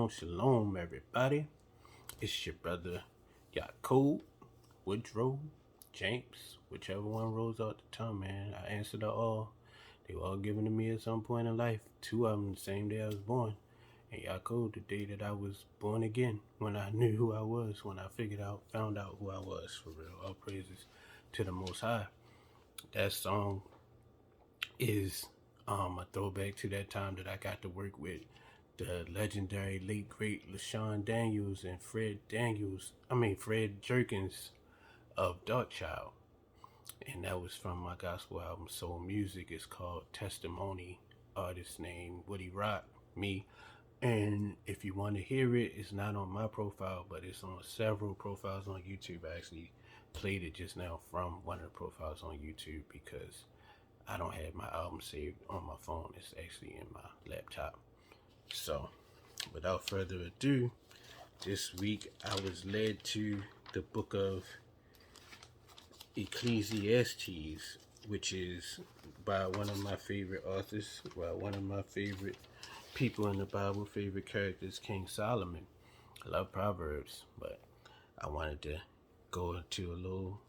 Shalom, everybody. It's your brother Yaakov, Woodrow, James, whichever one rolls out the tongue, man. I answered to all. They were all given to me at some point in life. Two of them the same day I was born. And Yaakov, the day that I was born again, when I knew who I was, when I found out who I was, for real. All praises to the Most High. That song is a throwback to that time that I got to work with the legendary late great LaShawn Daniels and Fred Jerkins of Darkchild. And that was from my gospel album Soul Music. It's called Testimony. Artist name Woody Rock, me. And if you want to hear it, it's not on my profile, but it's on several profiles on YouTube. I actually played it just now from one of the profiles on YouTube because I don't have my album saved on my phone. It's actually in my laptop. So, without further ado, this week I was led to the book of Ecclesiastes, which is by one of my favorite authors, by one of my favorite people in the Bible, favorite characters, King Solomon. I love Proverbs, but I wanted to go into a little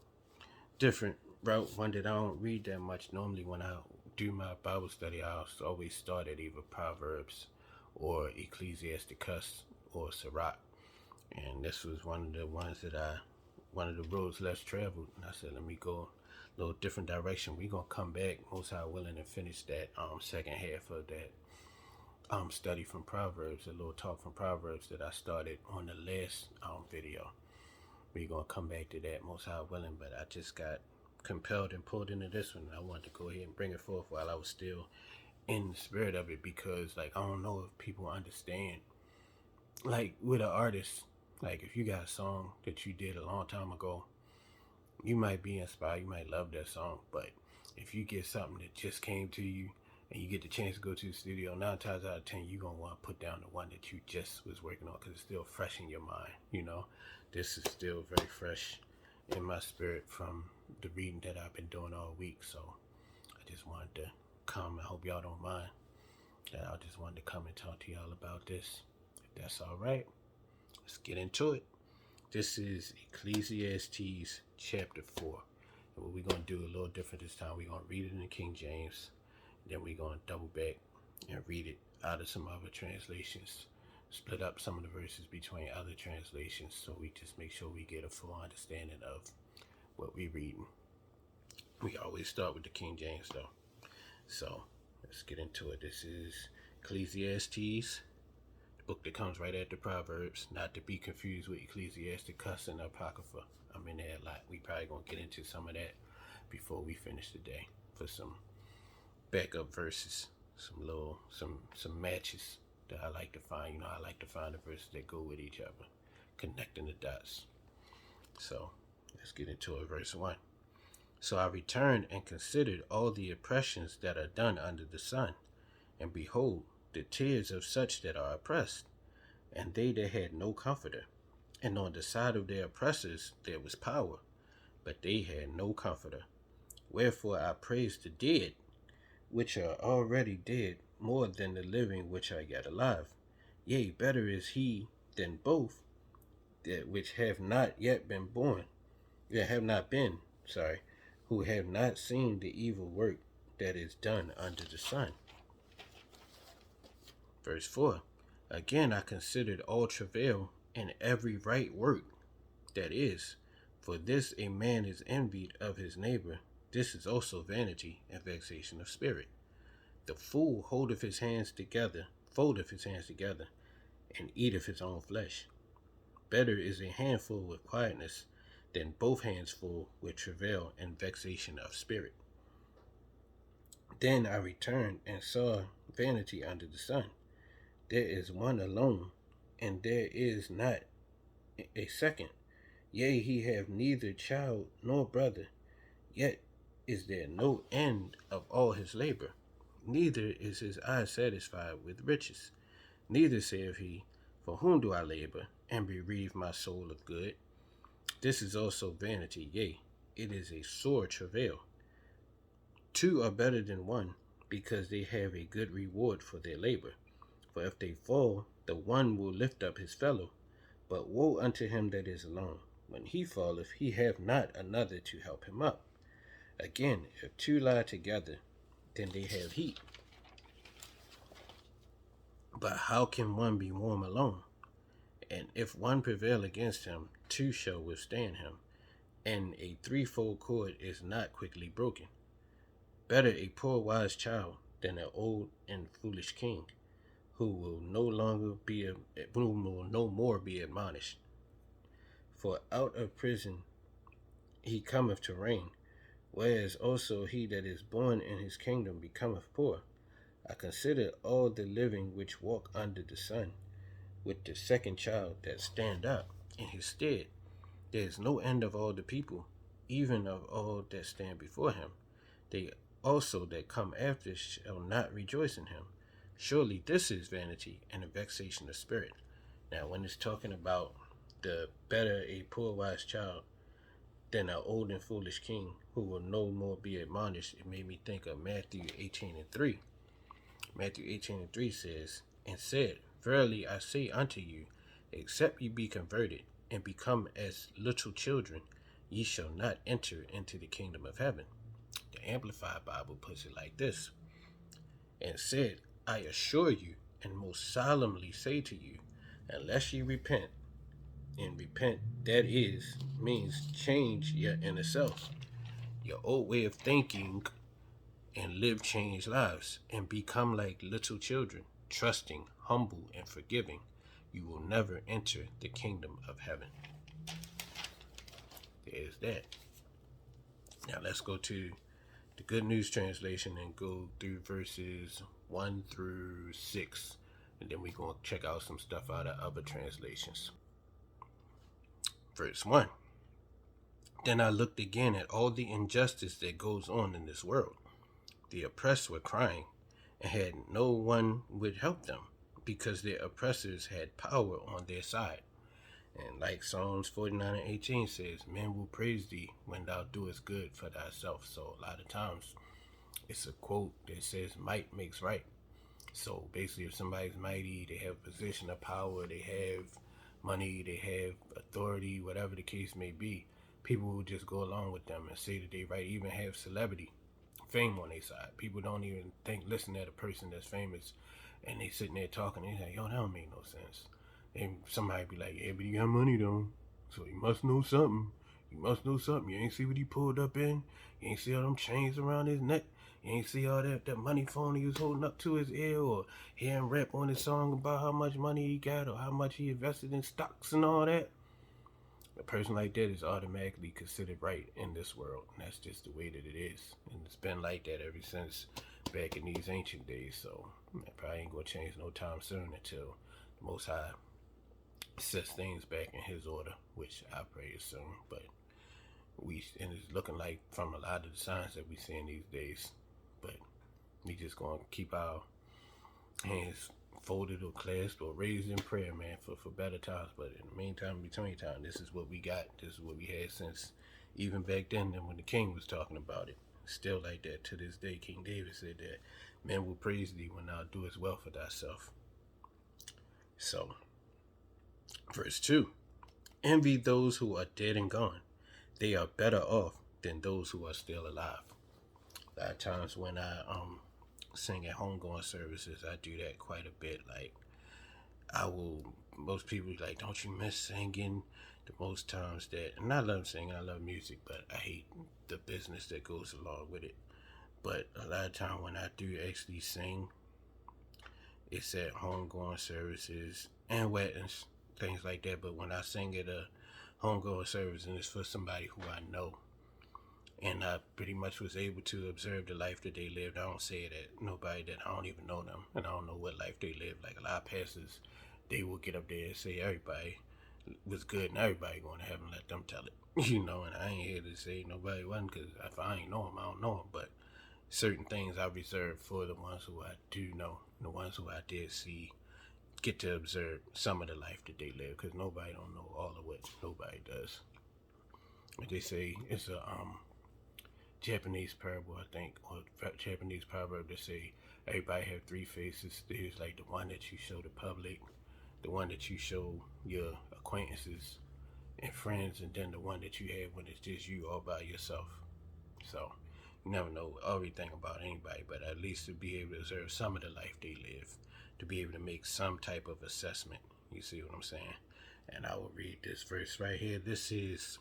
different route, one that I don't read that much. Normally when I do my Bible study, I always start at either Proverbs or Ecclesiastes or Sirach. And this was one of the roads less traveled. And I said, let me go a little different direction. We're going to come back, most high willing, and finish that second half of that study from Proverbs, a little talk from Proverbs that I started on the last video. We're going to come back to that, most high willing, but I just got compelled and pulled into this one. I wanted to go ahead and bring it forth while I was still in the spirit of it, because I don't know if people understand, with an artist, if you got a song that you did a long time ago, you might be inspired, you might love that song, but if you get something that just came to you and you get the chance to go to the studio, 9 times out of 10 you're going to want to put down the one that you just was working on, because it's still fresh in your mind. This is still very fresh in my spirit from the reading that I've been doing all week. So I just wanted to come. I hope y'all don't mind that I just wanted to come and talk to y'all about this. If that's all right, let's get into it. This is Ecclesiastes chapter 4. And what we're going to do a little different this time. We're going to read it in the King James. Then we're going to double back and read it out of some other translations. Split up some of the verses between other translations so we just make sure we get a full understanding of what we're reading. We always start with the King James though. So let's get into it. This is Ecclesiastes, the book that comes right after Proverbs, not to be confused with Ecclesiasticus and Apocrypha. I'm in there a lot. We probably gonna get into some of that before we finish the day for some backup verses, some matches that I like to find. I like to find the verses that go with each other, connecting the dots. So let's get into it. Verse 1. So I returned and considered all the oppressions that are done under the sun, and behold, the tears of such that are oppressed, and they that had no comforter. And on the side of their oppressors there was power, but they had no comforter. Wherefore I praise the dead, which are already dead, more than the living which are yet alive. Yea, better is he than both, that which have not yet been born, who have not seen the evil work that is done under the sun. Verse 4. Again I considered all travail and every right work, that is, for this a man is envied of his neighbor. This is also vanity and vexation of spirit. The fool foldeth his hands together, and eateth his own flesh. Better is a handful with quietness than both hands full with travail and vexation of spirit. Then I returned and saw vanity under the sun. There is one alone, and there is not a second. Yea, he have neither child nor brother, yet is there no end of all his labor. Neither is his eye satisfied with riches. Neither saith he, for whom do I labor, and bereave my soul of good? This is also vanity, yea, it is a sore travail. Two are better than one, because they have a good reward for their labor. For if they fall, the one will lift up his fellow. But woe unto him that is alone. When he falleth, he hath not another to help him up. Again, if two lie together, then they have heat. But how can one be warm alone? And if one prevail against him, two shall withstand him. And a threefold cord is not quickly broken. Better a poor wise child than an old and foolish king, who will no more be admonished. For out of prison he cometh to reign, whereas also he that is born in his kingdom becometh poor. I consider all the living which walk under the sun, with the second child that stand up in his stead. There is no end of all the people, even of all that stand before him. They also that come after shall not rejoice in him. Surely this is vanity and a vexation of spirit. Now, when it's talking about the better a poor wise child than an old and foolish king who will no more be admonished, it made me think of Matthew 18:3. Matthew 18:3 says, and said, Verily I say unto you, except ye be converted and become as little children, ye shall not enter into the kingdom of heaven. The Amplified Bible puts it like this. And said, I assure you, and most solemnly say to you, unless ye repent, and repent, that is, means change your inner self, your old way of thinking, and live changed lives, and become like little children, trusting, humble, and forgiving, you will never enter the kingdom of heaven. There's that. Now let's go to the Good News Translation and go through verses 1 through 6. And then we're going to check out some stuff out of other translations. Verse 1. Then I looked again at all the injustice that goes on in this world. The oppressed were crying, and had no one would help them, because their oppressors had power on their side. And like Psalms 49:18 says, men will praise thee when thou doest good for thyself. So a lot of times it's a quote that says might makes right. So basically, if somebody's mighty, they have a position of power, they have money, they have authority, whatever the case may be, people will just go along with them and say that they right, even have celebrity fame on their side. People don't even listen at a person that's famous, and they sitting there talking, and they like, yo, that don't make no sense. And somebody be like, yeah, but you got money though, so you must know something. You must know something. You ain't see what he pulled up in? You ain't see all them chains around his neck? You ain't see all that money phone he was holding up to his ear, or hear him rap on his song about how much money he got or how much he invested in stocks and all that? A person like that is automatically considered right in this world, and that's just the way that it is. And it's been like that ever since back in these ancient days, so that probably ain't gonna change no time soon until the Most High sets things back in his order, which I pray is soon. But and it's looking like from a lot of the signs that we seeing these days, but we just gonna keep our hands folded or clasped or raised in prayer, man, for better times. But in the meantime, between time, this is what we got. This is what we had since even back then, and when the king was talking about it. Still like that to this day. King David said that men will praise thee when thou doest well for thyself. So, verse 2. Envy those who are dead and gone. They are better off than those who are still alive. A lot of times when I sing at homegoing services, I do that quite a bit. Like, most people be like, don't you miss singing? The most times that, and I love singing, I love music, but I hate the business that goes along with it. But a lot of time when I do actually sing, it's at homegoing services and weddings, things like that. But when I sing at a homegoing service and it's for somebody who I know, and I pretty much was able to observe the life that they lived. I don't say it at nobody that I don't even know them, and I don't know what life they lived. Like a lot of pastors, they will get up there and say everybody was good and everybody going to heaven, let them tell it. You know, and I ain't here to say nobody wasn't, because if I ain't know them, I don't know them. But certain things I reserve for the ones who I do know, the ones who I did see, get to observe some of the life that they live, because nobody don't know all of what nobody does. But they say it's a Japanese parable, I think, or Japanese proverb that say, Everybody have three faces. There's like the one that you show the public, the one that you show your acquaintances and friends, and then the one that you have when it's just you all by yourself. So you never know everything about anybody, but at least to be able to observe some of the life they live, to be able to make some type of assessment. You see what I'm saying? And I will read this verse right here. This is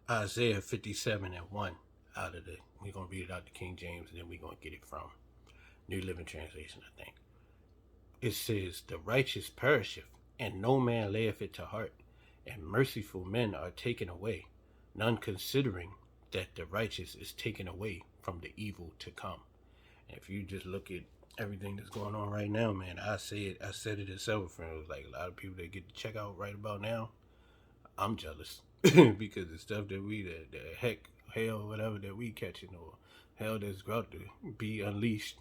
Isaiah 57:1 out of the, we're gonna read it out the King James, and then we're gonna get it from New Living Translation, I think. It says, "The righteous perisheth, and no man layeth it to heart, and merciful men are taken away, none considering that the righteous is taken away from the evil to come." And if you just look at everything that's going on right now, man, I said it to several friends, like a lot of people that get to check out right about now, I'm jealous. Because the stuff that the heck, hell, whatever that we catching, or hell that's about to be unleashed,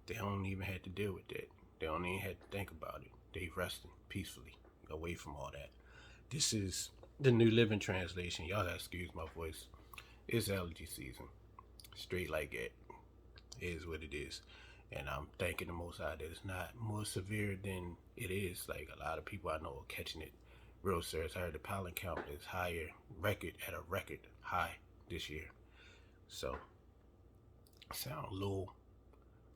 they don't even have to deal with that. They don't even have to think about it. They resting peacefully away from all that. This is the New Living Translation. Y'all gotta excuse my voice. It's allergy season. Straight like that. It is what it is. And I'm thanking the Most High that it's not more severe than it is. Like a lot of people I know are catching it real serious. I heard the pollen count is at a record high this year. So, sound a little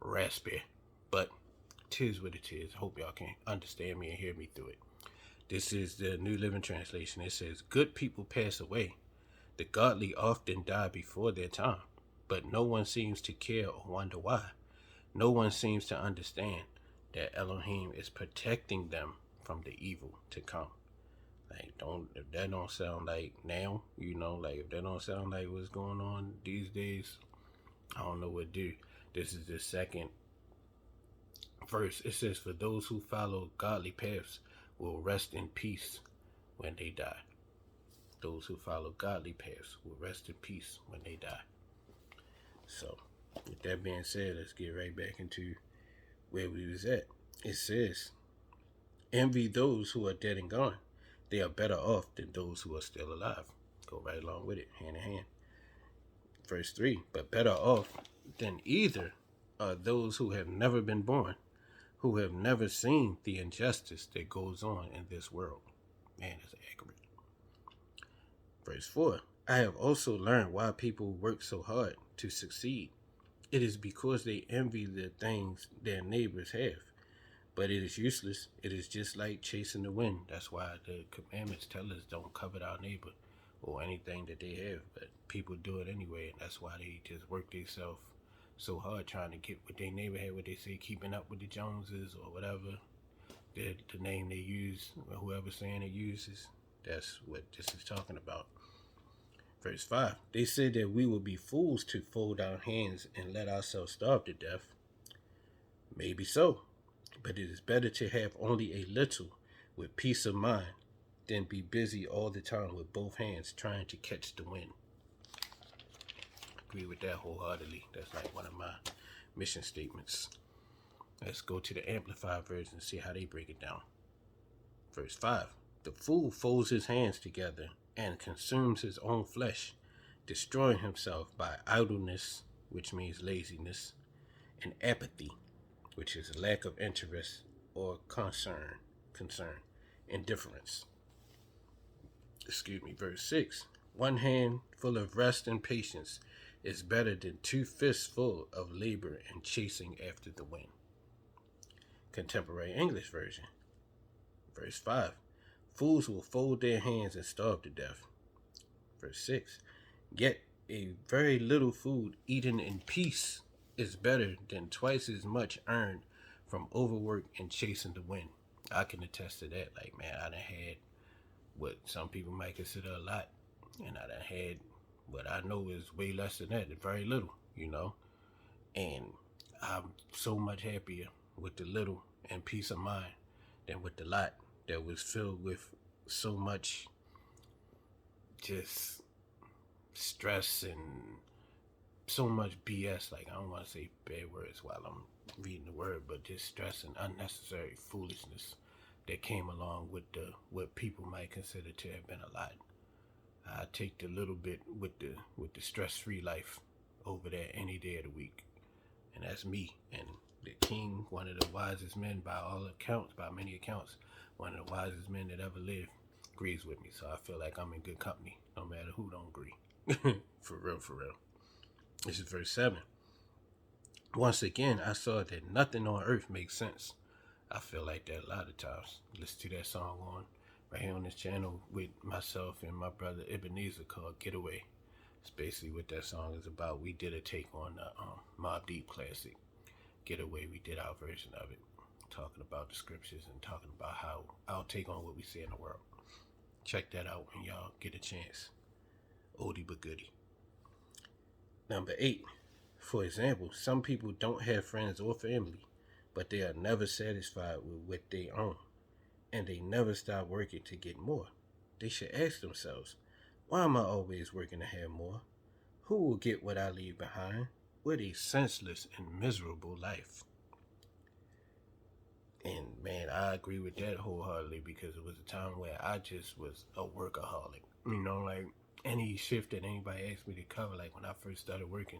raspy, but tis what it is. Hope y'all can understand me and hear me through it. This is the New Living Translation. It says, "Good people pass away. The godly often die before their time, but no one seems to care or wonder why. No one seems to understand that Elohim is protecting them from the evil to come." Like, if that don't sound like now, like if that don't sound like what's going on these days, I don't know what to do. This is the second verse. It says, "For those who follow godly paths will rest in peace when they die." Those who follow godly paths will rest in peace when they die. So, with that being said, let's get right back into where we was at. It says, "Envy those who are dead and gone. They are better off than those who are still alive." Go right along with it, hand in hand. Verse 3, "But better off than either are those who have never been born, who have never seen the injustice that goes on in this world." Man, that's accurate. Verse 4, "I have also learned why people work so hard to succeed. It is because they envy the things their neighbors have. But it is useless. It is just like chasing the wind." That's why the commandments tell us don't covet our neighbor or anything that they have. But people do it anyway, and that's why they just work themselves so hard trying to get what their neighbor had, what they say, keeping up with the Joneses or whatever the name they use, or whoever's saying it uses. That's what this is talking about. Verse 5, "They said that we would be fools to fold our hands and let ourselves starve to death. Maybe so. But it is better to have only a little with peace of mind than be busy all the time with both hands trying to catch the wind." Agree with that wholeheartedly. That's like one of my mission statements. Let's go to the Amplified version and see how they break it down. Verse 5, "The fool folds his hands together and consumes his own flesh, destroying himself by idleness, which means laziness, and apathy, which is lack of interest or concern, indifference." Verse 6, "One hand full of rest and patience is better than 2 fists full of labor and chasing after the wind." Contemporary English version. Verse 5, "Fools will fold their hands and starve to death." Verse 6, "Yet a very little food eaten in peace is better than twice as much earned from overwork and chasing the wind." I can attest to that. Like, man, I done had what some people might consider a lot, and I done had what I know is way less than that, very little, and I'm so much happier with the little and peace of mind than with the lot that was filled with so much just stress and so much BS. Like, I don't want to say bad words while I'm reading the word, but just stress and unnecessary foolishness that came along with what people might consider to have been a lot. I take the little bit with the stress-free life over there any day of the week. And that's me. And the king, one of the wisest men by all accounts, by many accounts, one of the wisest men that ever lived, agrees with me. So I feel like I'm in good company, no matter who don't agree. For real, for real. This is verse 7. Once again, I saw that nothing on earth makes sense. I feel like that a lot of times. Listen to that song on right here on this channel with myself and my brother Ebenezer called Getaway. It's basically what that song is about. We did a take on the Mobb Deep classic, Getaway. We did our version of it, talking about the scriptures and talking about how our take on what we see in the world. Check that out when y'all get a chance. Oldie but goodie. Number 8. For example, some people don't have friends or family, but they are never satisfied with what they own, and they never stop working to get more. They should ask themselves, why am I always working to have more? Who will get what I leave behind? What a senseless and miserable life. And man, I agree with that wholeheartedly, because it was a time where I just was a workaholic. Like any shift that anybody asked me to cover, like when I first started working,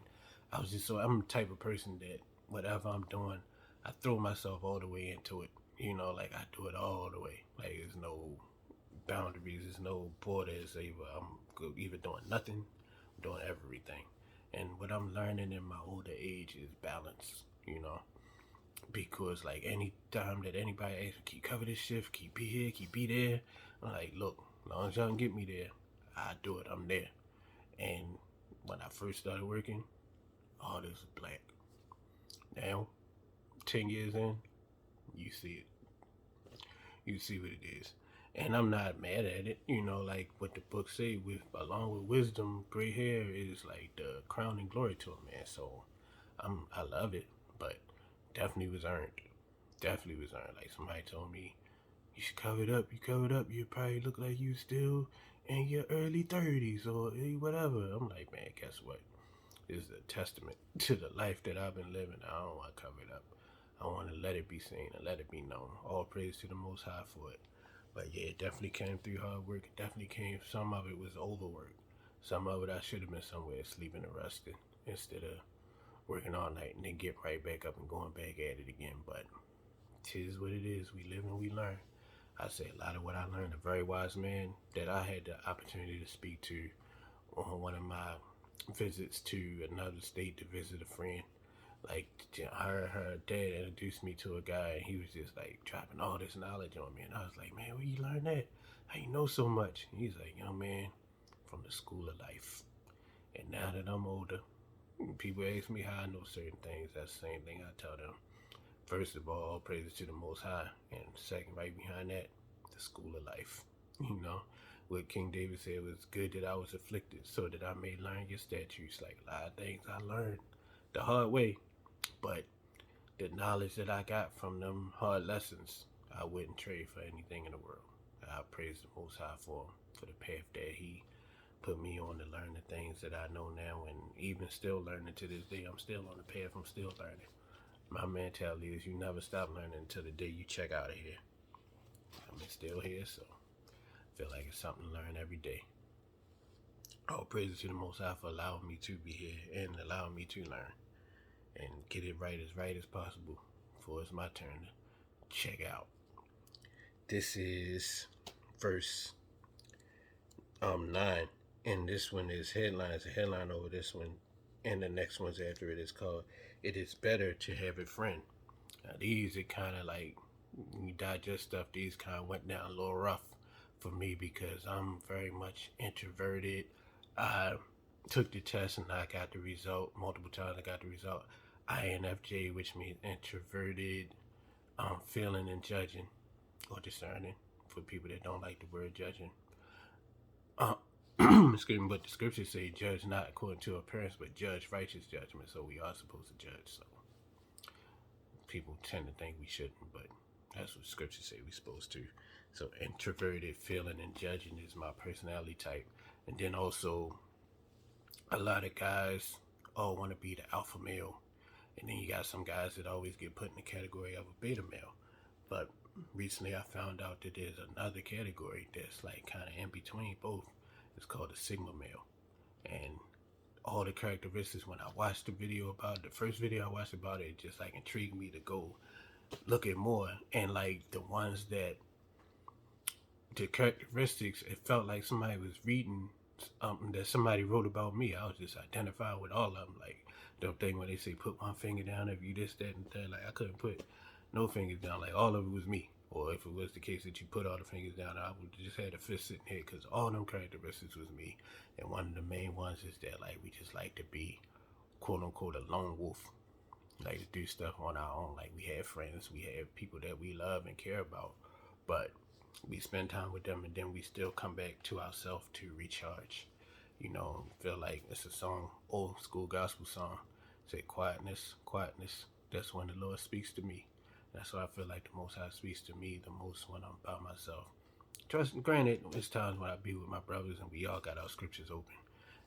I'm the type of person that whatever I'm doing, I throw myself all the way into it. Like I do it all the way. Like there's no boundaries, there's no borders. I'm either doing nothing, doing everything. And what I'm learning in my older age is balance, because like any time that anybody asks me, keep cover this shift, keep be here, keep be there, I'm like, look, as long as y'all can get me there, I do it, I'm there. And when I first started working, all this is black. Now, 10 years in, you see it. You see what it is. And I'm not mad at it. Like what the book say, along with wisdom, gray hair is like the crowning glory to a man. So I love it, but definitely was earned. Definitely was earned. Like somebody told me, you should cover it up. You cover it up, you probably look like you still in your early 30s or whatever. I'm like, man, guess what? This is a testament to the life that I've been living. I don't want to cover it up. I want to let it be seen and let it be known. All praise to the Most High for it. But yeah, it definitely came through hard work. It definitely came, some of it was overwork. Some of it I should have been somewhere sleeping and resting instead of working all night and then get right back up and going back at it again. But 'tis what it is. We live and we learn. I say a lot of what I learned. A very wise man that I had the opportunity to speak to on one of my visits to another state to visit a friend. Like her dad introduced me to a guy, and he was just like dropping all this knowledge on me, and I was like, man, where you learn that? How you know so much? And he's like, man, from the school of life. And now that I'm older, people ask me how I know certain things. That's the same thing I tell them. First of all praises to the Most High, and second, right behind that, the school of life. What King David said was good that I was afflicted, so that I may learn your statutes. Like a lot of things I learned the hard way, but the knowledge that I got from them hard lessons, I wouldn't trade for anything in the world. I praise the Most High for the path that He put me on to learn the things that I know now, and even still learning to this day. I'm still on the path. I'm still learning. My mentality is you never stop learning until the day you check out of here. I'm still here, so I feel like it's something to learn every day. All praises to the Most High for allowing me to be here and allowing me to learn and get it right as possible before it's my turn to check out. This is verse 9, and this one is headlines. The headline over this one and the next one's after it is called "It is Better to Have a Friend." Now these are kind of like, you digest stuff, these kind of went down a little rough for me because I'm very much introverted. I took the test and I got the result multiple times. I got the result INFJ, which means introverted, feeling and judging or discerning for people that don't like the word judging. Excuse me, but the scriptures say judge not according to appearance, but judge righteous judgment. So we are supposed to judge. So people tend to think we shouldn't, but that's what scriptures say we're supposed to. So introverted, feeling and judging is my personality type. And then also, a lot of guys all want to be the alpha male. And then you got some guys that always get put in the category of a beta male. But recently I found out that there's another category that's like kind of in between both. It's called a sigma male. And all the characteristics. When I watched the video about it, the first video I watched about it, it just like intrigued me to go look at more. And like the ones that the characteristics, it felt like somebody was reading that somebody wrote about me. I was just identified with all of them. Like the thing when they say put one finger down if you this, that, and that. Like I couldn't put no fingers down. Like all of it was me. Or if it was the case that you put all the fingers down, I would just had a fist sitting here because all them characteristics was me. And one of the main ones is that like we just like to be quote unquote a lone wolf. Like to do stuff on our own. Like we have friends, we have people that we love and care about, but we spend time with them and then we still come back to ourselves to recharge. Feel like it's a song, old school gospel song. Say quietness, quietness. That's when the Lord speaks to me. That's why I feel like the Most High speaks to me the most when I'm by myself. Granted, there's times when I be with my brothers and we all got our scriptures open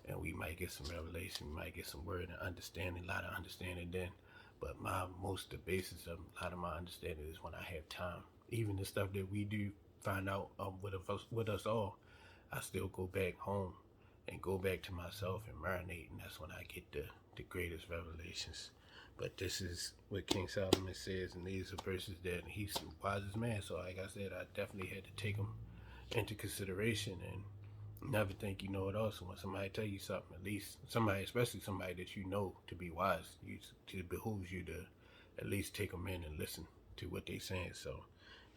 and we might get some revelation, we might get some word and understanding, a lot of understanding then. But the basis of a lot of my understanding is when I have time. Even the stuff that we do find out with us all, I still go back home and go back to myself and marinate, and that's when I get the greatest revelations. But this is what King Solomon says, and these are verses that he's the wisest man. So like I said, I definitely had to take them into consideration and never think you know it all. So when somebody tell you something, at least somebody, especially somebody that you know to be wise, it behooves you to at least take them in and listen to what they saying. So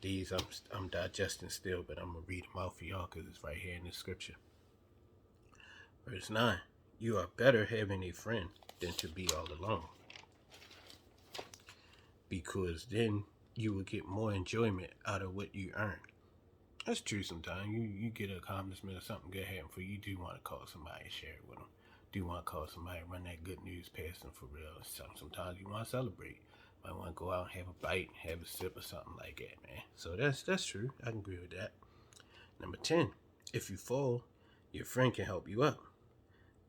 these I'm digesting still, but I'm gonna read them out for y'all because it's right here in the scripture. Verse 9: You are better having a friend than to be all alone, because then you will get more enjoyment out of what you earn. That's true sometimes. You get an accomplishment or something good happen for you, you do want to call somebody and share it with them. Do want to call somebody and run that good news past them for real. Sometimes you want to celebrate. Might want to go out and have a bite, have a sip or something like that, man. So that's true. I can agree with that. Number 10, if you fall, your friend can help you up.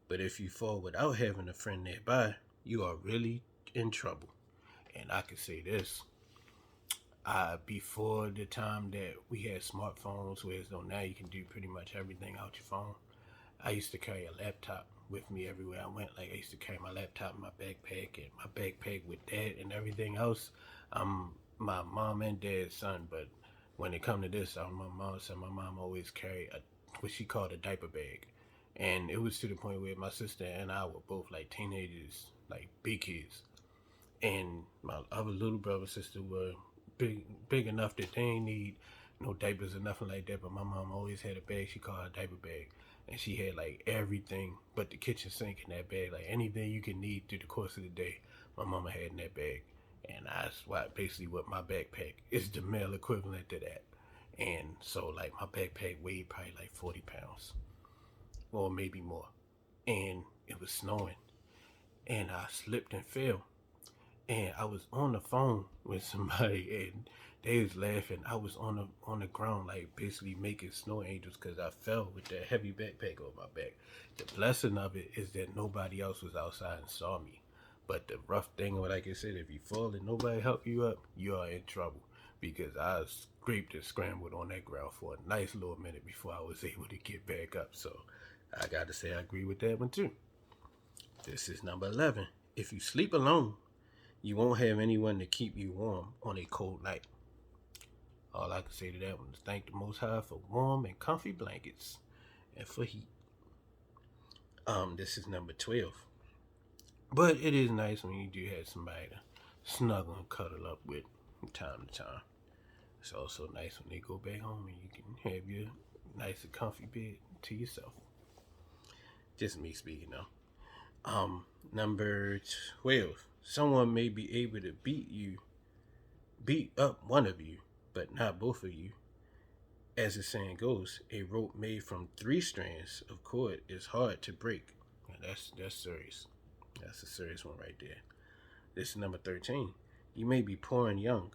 But if you fall without having a friend nearby, you are really in trouble. And I can say this. Before the time that we had smartphones, whereas though now you can do pretty much everything out your phone, I used to carry a laptop with me everywhere I went. Like I used to carry my laptop in my backpack, and my backpack with that and everything else. I'm my mom and dad's son, but when it come to this, my mom said my mom always carried what she called a diaper bag. And it was to the point where my sister and I were both like teenagers, like big kids. And my other little brother and sister were big enough that they ain't need no diapers or nothing like that. But my mom always had a bag she called a diaper bag, and she had like everything but the kitchen sink in that bag. Like anything you can need through the course of the day, my mama had in that bag. And that's why basically what my backpack is the male equivalent to that. And so like my backpack weighed probably like 40 pounds or maybe more. And it was snowing, and I slipped and fell, and I was on the phone with somebody, and they was laughing. I was on the ground, like basically making snow angels, because I fell with that heavy backpack on my back. The blessing of it is that nobody else was outside and saw me. But the rough thing, like I said, if you fall and nobody help you up, you are in trouble. Because I scraped and scrambled on that ground for a nice little minute before I was able to get back up. So I gotta say I agree with that one too. This is number 11. If you sleep alone, you won't have anyone to keep you warm on a cold night. All I can say to that one is thank the Most High for warm and comfy blankets and for heat. This is number 12. But it is nice when you do have somebody to snuggle and cuddle up with from time to time. It's also nice when they go back home and you can have your nice and comfy bed to yourself. Just me speaking though. Number 12. Someone may be able to beat up one of you, but not both of you. As the saying goes, a rope made from 3 strands of cord is hard to break. And that's serious. That's a serious one right there. This is number 13. You may be poor and young,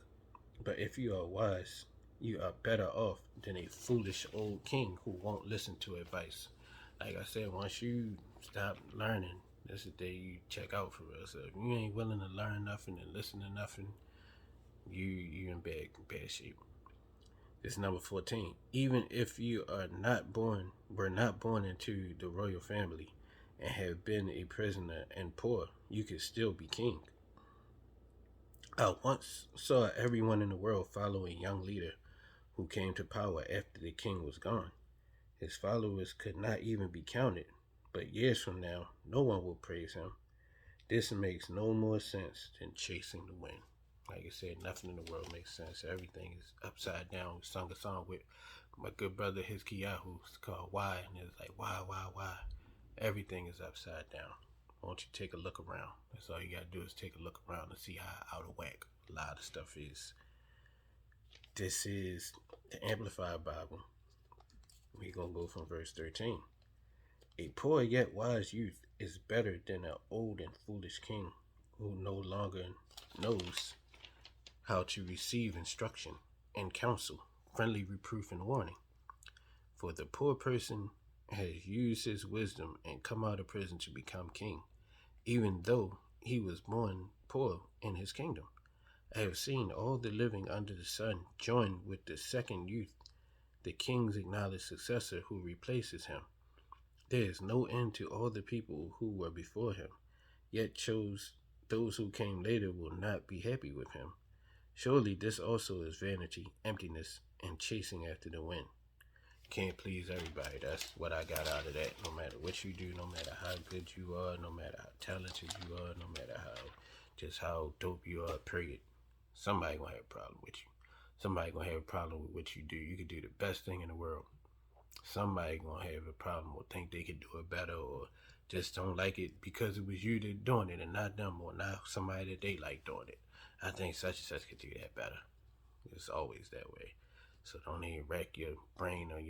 but if you are wise, you are better off than a foolish old king who won't listen to advice. Like I said, once you stop learning, that's the day you check out for real. So if you ain't willing to learn nothing and listen to nothing, you in bad shape. This is number 14. Even if you were not born into the royal family, and have been a prisoner and poor, you could still be king. I once saw everyone in the world follow a young leader who came to power after the king was gone. His followers could not even be counted, but years from now, no one will praise him. This makes no more sense than chasing the wind. Like I said, nothing in the world makes sense. Everything is upside down. We sung a song with my good brother Hizkiyahu. It's called Why, and it's like, why? Everything is upside down. Won't you take a look around? That's all you gotta do is take a look around and see how out of whack a lot of stuff is. This is the Amplified Bible. We're gonna go from verse 13. A poor yet wise youth is better than an old and foolish king who no longer knows how to receive instruction and counsel, friendly reproof and warning. For the poor person has used his wisdom and come out of prison to become king, even though he was born poor in his kingdom. I have seen all the living under the sun join with the second youth, the king's acknowledged successor who replaces him. There is no end to all the people who were before him, yet chose those who came later will not be happy with him. Surely this also is vanity, emptiness, and chasing after the wind. Can't please everybody. That's what I got out of that. No matter what you do, no matter how good you are, no matter how talented you are, no matter how dope you are, period. Somebody gonna have a problem with you. Somebody gonna have a problem with what you do. You could do the best thing in the world. Somebody gonna have a problem or think they could do it better or just don't like it because it was you that doing it and not them or not somebody that they like doing it. I think such and such could do that better. It's always that way. So don't even rack your brain or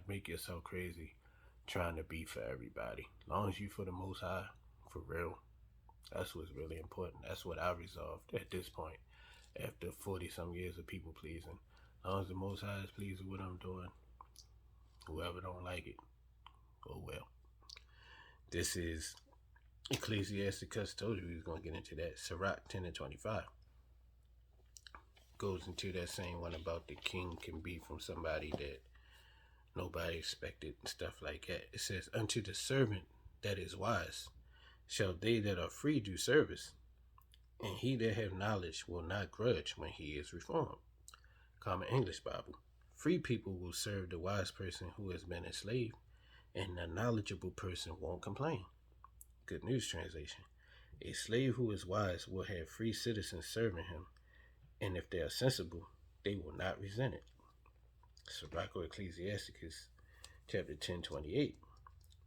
make yourself crazy trying to be for everybody. As long as you for the Most High, for real, that's what's really important. That's what I resolved at this point after 40 some years of people pleasing. As long as the Most High is pleased with what I'm doing, whoever don't like it, oh well. This is Ecclesiastes, because I told you we was going to get into that. Sirach 10 and 25 goes into that same one about the king can be from somebody that nobody expected and stuff like that. It says, unto the servant that is wise shall they that are free do service, and he that have knowledge will not grudge when he is reformed. Common English Bible. Free people will serve the wise person who has been enslaved, and the knowledgeable person won't complain. Good News Translation. A slave who is wise will have free citizens serving him, and if they are sensible, they will not resent it. Sirach or Ecclesiastes chapter 10:28.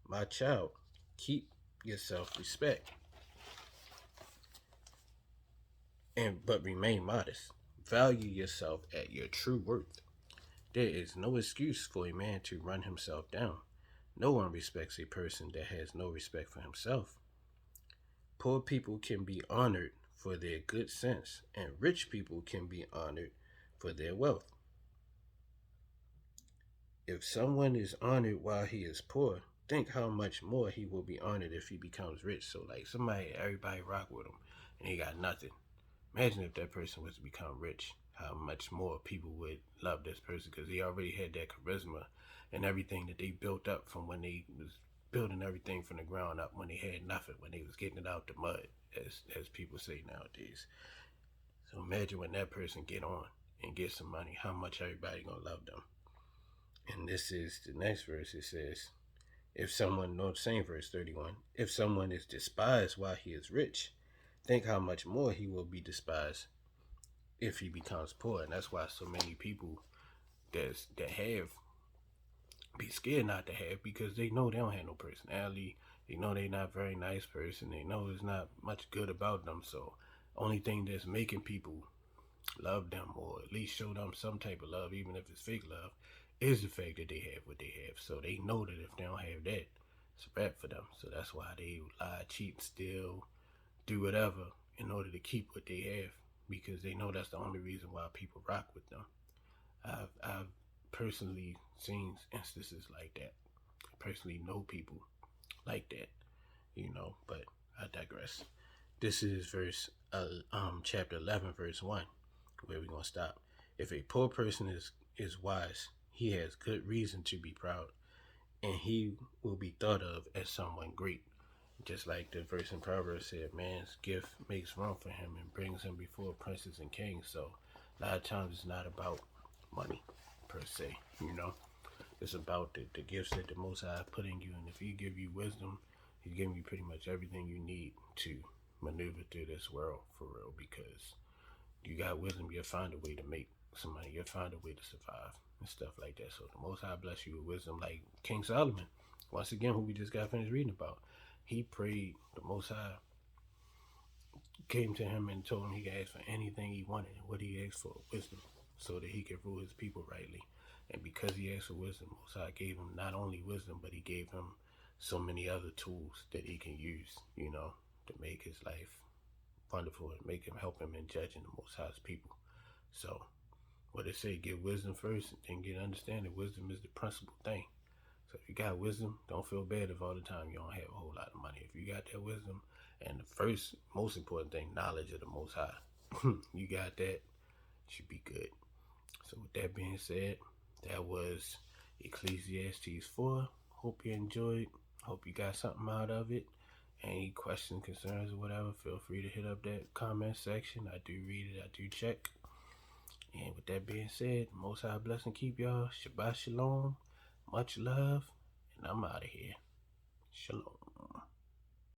My child, keep your self-respect, but remain modest. Value yourself at your true worth. There is no excuse for a man to run himself down. No one respects a person that has no respect for himself. Poor people can be honored for their good sense, and rich people can be honored for their wealth. If someone is honored while he is poor, think how much more he will be honored if he becomes rich. So like everybody rock with him, and he got nothing. Imagine if that person was to become rich, how much more people would love this person, because he already had that charisma and everything that they built up from when they was building everything from the ground up, when they had nothing, when they was getting it out the mud, as people say nowadays. So imagine when that person get on and get some money, how much everybody gonna love them. And this is the next verse. It says, if someone, no, same verse 31, if someone is despised while he is rich, think how much more he will be despised if he becomes poor. And that's why so many people that have be scared not to have, because they know they don't have no personality. They know they're not a very nice person. They know there's not much good about them. So only thing that's making people love them, or at least show them some type of love, even if it's fake love, is the fact that they have what they have. So they know that if they don't have that, it's a wrap for them. So that's why they lie, cheat, steal, do whatever in order to keep what they have, because they know that's the only reason why people rock with them. I've personally seen instances like that. I personally know people like that, but I digress. This is chapter 11, verse 1, where we're going to stop. If a poor person is wise, he has good reason to be proud. and he will be thought of as someone great. Just like the verse in Proverbs said, man's gift makes room for him and brings him before princes and kings. So a lot of times it's not about money per se, you know. It's about the gifts that the Most High put in you. And if he give you wisdom, he's giving you pretty much everything you need to maneuver through this world for real. Because you got wisdom, you'll find a way to make some money. You'll find a way to survive and stuff like that. So the Most High bless you with wisdom, like King Solomon. Once again, who we just got finished reading about. He prayed, the Most High came to him and told him he could ask for anything he wanted. And what he asked for, wisdom, so that he could rule his people rightly. And because he asked for wisdom, Most High gave him not only wisdom, but he gave him so many other tools that he can use, you know, to make his life wonderful and make him help him in judging the Most High's people. So, what they say, get wisdom first, then get understanding. Wisdom is the principal thing. So if you got wisdom, don't feel bad if all the time you don't have a whole lot of money. If you got that wisdom, and the first most important thing, knowledge of the Most High, you got that, you should be good. So with that being said, that was Ecclesiastes 4. Hope you enjoyed. Hope you got something out of it. Any questions, concerns, or whatever, feel free to hit up that comment section. I do read it. I do check. And with that being said, Most High bless and keep y'all. Shabbat Shalom. Much love. And I'm out of here. Shalom.